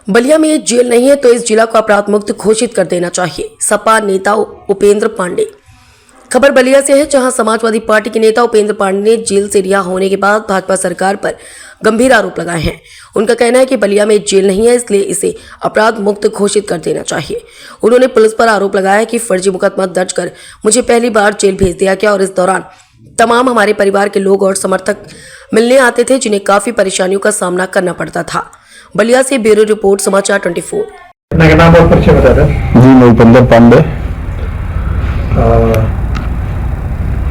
बलिया में जेल नहीं है तो इस जिला को अपराध मुक्त घोषित कर देना चाहिए। सपा नेता उपेंद्र पांडे। खबर बलिया से है, जहां समाजवादी पार्टी के नेता उपेंद्र पांडे ने जेल से रिहा होने के बाद भाजपा सरकार पर गंभीर आरोप लगाए हैं। उनका कहना है कि बलिया में जेल नहीं है, इसलिए इसे अपराध मुक्त घोषित कर देना चाहिए। उन्होंने पुलिस पर आरोप लगाया कि फर्जी मुकदमा दर्ज कर मुझे पहली बार जेल भेज दिया गया और इस दौरान तमाम हमारे परिवार के लोग और समर्थक मिलने आते थे, जिन्हें काफी परेशानियों का सामना करना पड़ता था। बलिया से ब्यूरो रिपोर्ट, समाचार 24। अपना का नाम और परिचय बता दें। जी, मैं उपेंद्र पांडे।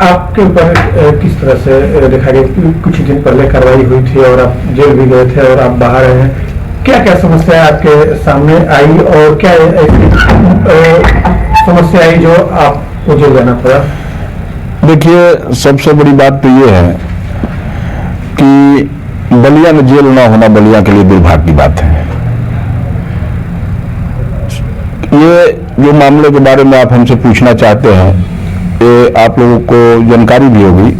आपके ऊपर किस तरह से देखा गया कि कुछ दिन पहले कार्रवाई हुई थी और आप जेल भी गए थे और आप बाहर आए हैं, क्या क्या समस्या आपके सामने आई और क्या समस्या आई जो आपको जेल जाना पड़ा? देखिए, सबसे बड़ी बात तो ये है कि बलिया में जेल ना होना बलिया के लिए दुर्भाग्य की बात है। ये जो मामले के बारे में आप हमसे पूछना चाहते हैं, ये आप लोगों को जानकारी भी होगी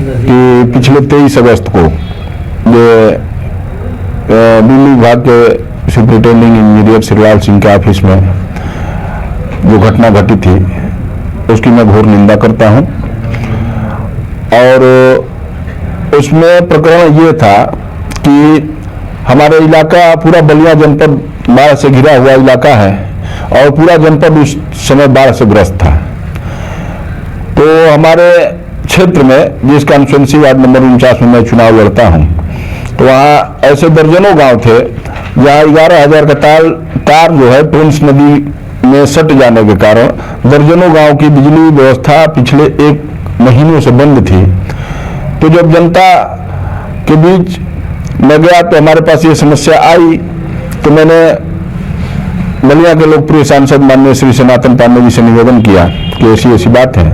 कि पिछले 23 अगस्त को ये बिजली विभाग के सुपरिटेंडिंग इंजीनियर श्रीलाल सिंह के ऑफिस में जो घटना घटी थी, उसकी मैं घोर निंदा करता हूं। और उसमें प्रकरण ये था कि हमारे इलाका पूरा बलिया जनपद बाढ़ से घिरा हुआ इलाका है और पूरा जनपद उस समय बाढ़ से ग्रस्त था। तो हमारे क्षेत्र में, जिस कॉन्स्टिट्यूंसी वार्ड नंबर 49 में मैं चुनाव लड़ता हूं, तो वहाँ ऐसे दर्जनों गांव थे जहाँ 11,000 का तार जो है टोन्स नदी में सट जाने के कारण दर्जनों गांव की बिजली व्यवस्था पिछले 1 महीनों से बंद थी। तो जब जनता के बीच मैं गया तो हमारे पास ये समस्या आई, तो मैंने बलिया के लोकप्रिय सांसद माननीय श्री सनातन पांडे जी से निवेदन किया कि ऐसी ऐसी बात है।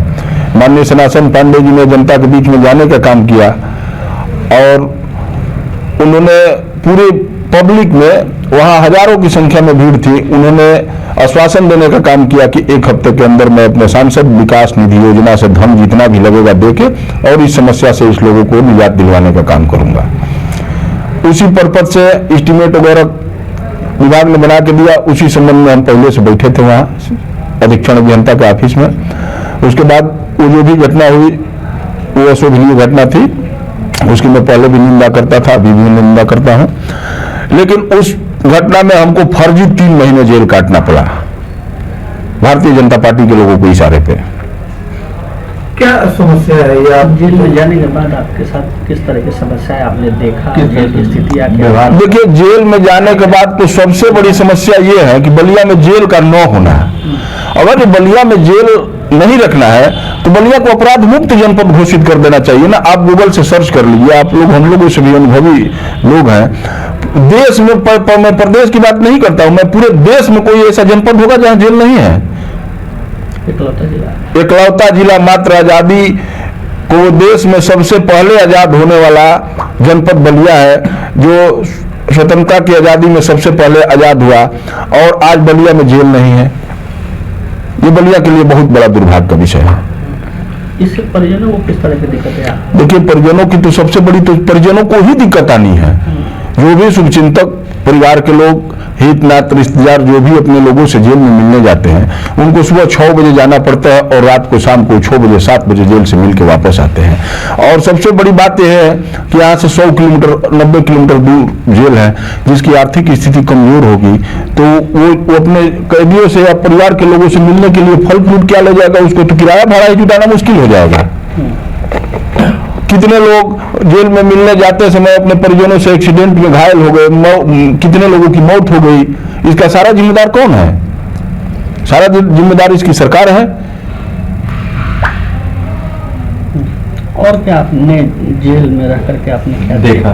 माननीय सनातन पांडे जी ने जनता के बीच में जाने का काम किया और उन्होंने पूरे पब्लिक में, वहाँ हजारों की संख्या में भीड़ थी, उन्होंने आश्वासन देने का काम किया कि 1 हफ्ते के अंदर मैं अपने सांसद विकास निधि योजना से धन जितना भी लगेगा देके और इस समस्या से इस लोगों को निजात दिलवाने का काम करूंगा। उसी पर्पज से एस्टीमेट वगैरह विभाग ने बना के दिया। उसी संबंध में हम पहले से बैठे थे वहाँ अधीक्षण अभियंता के ऑफिस में। उसके बाद वो जो भी घटना हुई वो अशोभनीय घटना थी, उसकी मैं पहले भी निंदा करता था, अभी भी निंदा करता हूँ। लेकिन उस घटना में हमको फर्जी 3 महीने जेल काटना पड़ा भारतीय जनता पार्टी के लोगों के इशारे पे। क्या समस्या है ये? आप जेल में जाने के बाद आपके साथ किस तरह की समस्याएं आपने देखा, जेल की स्थिति क्या? देखिए, जेल में जाने के बाद तो सबसे बड़ी समस्या ये है कि बलिया में जेल का न होना है। अगर बलिया में जेल नहीं रखना है तो बलिया को अपराध मुक्त जनपद घोषित कर देना चाहिए ना। आप गूगल से सर्च कर लीजिए, आप लोग, हम लोग से भी अनुभवी लोग हैं। देश में मैं प्रदेश की बात नहीं करता हूं, मैं पूरे देश में कोई ऐसा जनपद होगा जहां जेल नहीं है? इकलौता जिला मात्र आजादी को देश में सबसे पहले आजाद होने वाला जनपद बलिया है, जो स्वतंत्रता की आजादी में सबसे पहले आजाद हुआ, और आज बलिया में जेल नहीं है। ये बलिया के लिए बहुत बड़ा दुर्भाग्य का विषय है। इससे परिजनों को किस तरह की दिक्कत है? देखिए, परिजनों की तो सबसे बड़ी, तो परिजनों को ही दिक्कत आनी है। जो भी शुभचिंतक परिवार के लोग, हित नात रिश्तेदार जो भी अपने लोगों से जेल में मिलने जाते हैं, उनको सुबह 6 बजे जाना पड़ता है और रात को शाम को 6 बजे 7 बजे जेल से मिल के वापस आते हैं। और सबसे बड़ी बात यह है कि यहाँ से 100 किलोमीटर 90 किलोमीटर दूर जेल है, जिसकी आर्थिक स्थिति कमजोर होगी तो वो अपने कैदियों से या परिवार के लोगों से मिलने के लिए फल फ्रूट क्या ले जाएगा? उसको तो किराया भाड़ा ही जुटाना मुश्किल हो जाएगा। कितने लोग जेल में मिलने जाते समय अपने परिजनों से एक्सीडेंट में घायल हो गए, कितने लोगों की मौत हो गई। इसका सारा जिम्मेदार कौन है? सारा जिम्मेदार इसकी सरकार है। और क्या आपने जेल में रह करके आपने क्या देखा,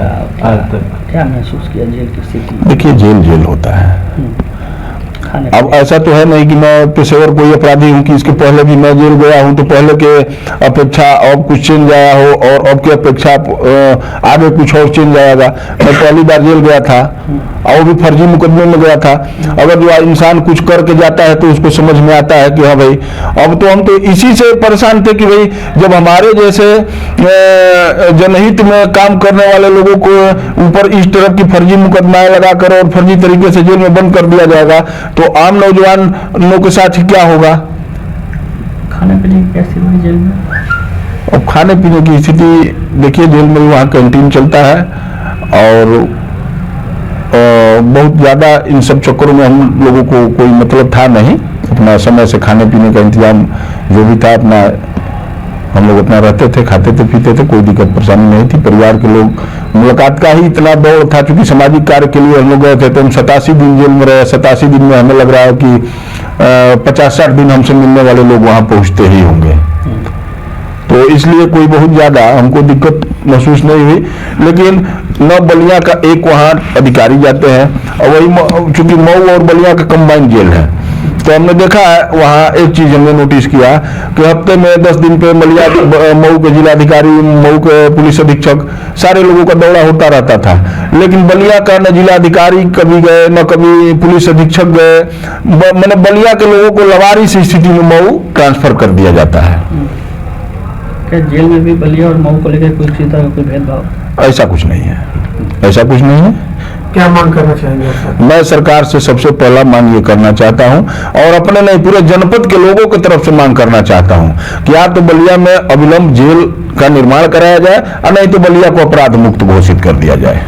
क्या महसूस किया जेल की स्थिति? देखिए, जेल होता है। खाने अब ऐसा तो है नहीं कि मैं पेशेवर कोई अपराधी हूं कि इसके पहले भी मैं जेल गया हूं तो पहले के अपेक्षा अब कुछ चेंज आया हो और अब की अपेक्षा आगे कुछ और चेंज आएगा। मैं पहली बार जेल गया था और वो भी फर्जी मुकदमे में गया था। अगर जो इंसान कुछ करके जाता है तो उसको समझ में आता है कि हाँ भाई, अब तो हम तो इसी से परेशान थे कि भाई जब हमारे जैसे जनहित में काम करने वाले लोगों को ऊपर इस तरह की फर्जी मुकदमाएं लगाकर और फर्जी तरीके से जेल में बंद कर दिया जाएगा तो आम नौजवानों के साथ क्या होगा। खाने पीने की कैसी हुई जेल में? अब खाने पीने की स्थिति देखिए, जेल में वहाँ कैंटीन चलता है और बहुत ज़्यादा इन सब चक्करों में हम लोगों को कोई मतलब था नहीं। अपना समय से खाने पीने का इंतजाम जो भी था अपना हम लोग अपना रहते थे, खाते थे, पीते थे, कोई दिक्कत परेशानी नहीं थी। परिवार के लोग, मुलाकात का ही इतना दौड़ था क्योंकि सामाजिक कार्य के लिए हम लोग गए थे तो हम 87 दिन जेल में रहे। 87 दिन में हमें लग रहा है कि 50-60 दिन हमसे मिलने वाले लोग वहाँ पहुँचते ही होंगे। तो इसलिए कोई बहुत ज़्यादा हमको दिक्कत महसूस नहीं हुई। लेकिन नौ बलिया का एक वहाँ अधिकारी जाते हैं और वही चूंकि मऊ और बलिया का कंबाइंड जेल है तो हमने देखा है वहाँ एक चीज़ हमने नोटिस किया कि हफ्ते में 10 दिन पे मऊ के जिलाधिकारी, मऊ के पुलिस अधीक्षक, सारे लोगों का दौरा होता रहता था। लेकिन बलिया का न जिलाधिकारी कभी गए न कभी पुलिस अधीक्षक गए। मैंने बलिया के लोगों को लवारिस स्थिति में मऊ ट्रांसफर कर दिया जाता है। क्या जेल में भी बलिया और मऊ को लेकर कोई चीज का कोई भेदभाव? ऐसा कुछ नहीं है, ऐसा कुछ नहीं है। क्या मांग करना चाहेंगे सर? मैं सरकार से सबसे पहला मांग ये करना चाहता हूं और अपने नहीं पूरे जनपद के लोगों की तरफ से मांग करना चाहता हूं कि या तो बलिया में अविलंब जेल का निर्माण कराया जाए और नहीं तो बलिया को अपराध मुक्त घोषित कर दिया जाए।